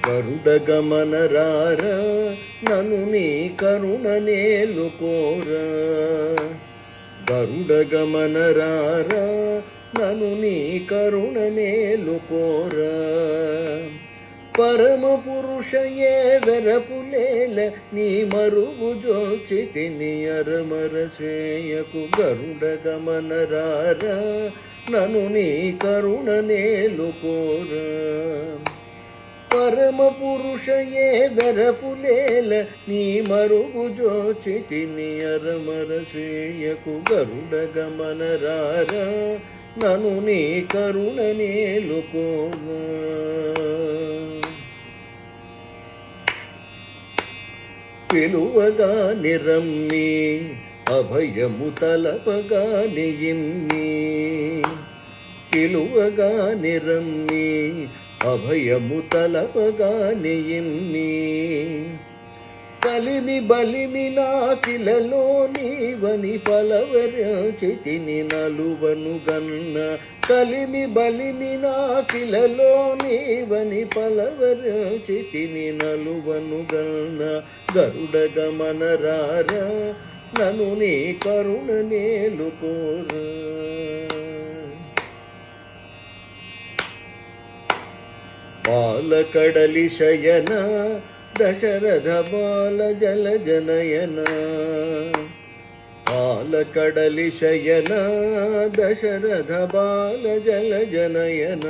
గరుడ గమన రారా నను నీ కరుణ నేలుకోరా. గరుడ గమన రారా నను నీ కరుణ నేలుకోరా. పరమ పురుషయే వెరపులేల నీ మరుగు జోచితిని అరమరసేయకు. గరుడ గమన రారా నను నీ కరుణ నేలుకోరా. పరమ పురుషయే వెరపులేల నీ మరుగు జోచితిని అరమరసేయకు. గరుడ గమన రారా నను నీ కరుణ నేలుకోరా. పిలువగా నిరమ్మి అభయము తలపగా నియిమ్మి. పిలువగా నిరమ్మి అభయము తలపగా నియిమ్మి. కలిమి బలిమి నాకిలలో నీవని పలవరచితిని నలువను గన్న. కలిమి బలిమి నాకిలలో నీవని పలవరచితిని నలువను గన్న. గరుడ గమన రారా నను నీ కరుణ నేలుకోరా. పాలకడలి శయన దశరథ బాల జల జనయన. పాలకడలి శయన దశరథ బాల జల జనయన.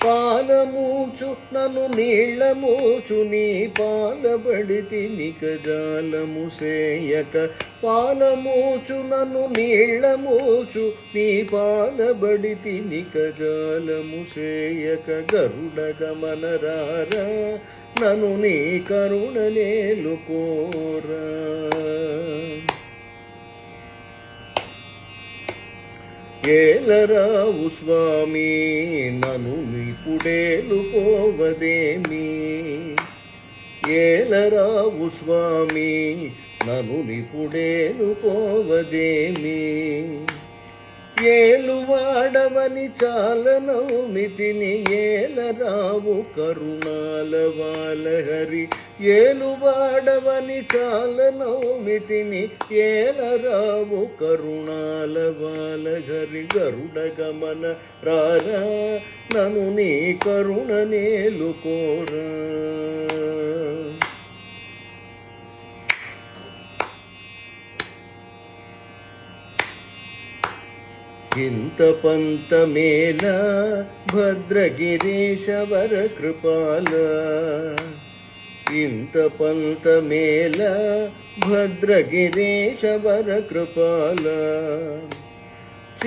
పాలమూచు నన్ను నీళ్ళమూచు నీ పాలబడితి నిక జాలము సేయక. పాలమూచు నన్ను నీళ్ళమూచు నీ పాలబడితి నిక జాలము సేయక. గరుడ గమన రారా నను నీ కరుణ నేలుకోరా. ఏలరావు స్వామి నను నిపుడేలుకోవదేమి. ఏలరావు స్వామి నను నిపుడేలుకోవదేమి. ఏలువాడవని చాలనౌమితిని ఏలరావు కరుణాల వాలహరి. ఏలువాడవని చాలనౌమితిని ఏలరావు కరుణాల వాలహరి. గరుడ గమన రారా నను నీ కరుణ నేలుకోరా. ఇంత పంతమేల భద్రగిరీశ వర కృపాల. ఇంత పంతమేల భద్రగిరీశ వర కృపాల.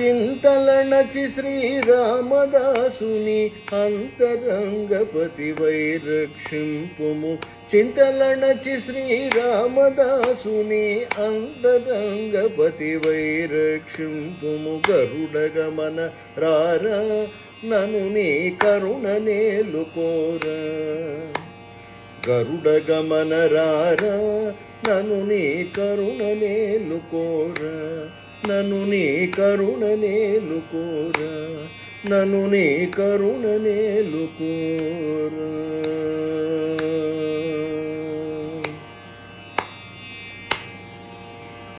చింతలణచి శ్రీరామదాసుని అంతరంగపతి వైరక్షింపుము. చింతలణచి శ్రీరామదాసుని అంతరంగపతి వైరక్షింపుము. గరుడ గమన రారా నను నీ కరుణ నేలుకోరా. గరుడ గమన రారా నను నీ కరుణ నేలుకోరా. నను నీ కరుణ నేలుకోరా. నను నీ కరుణ నేలుకోరా.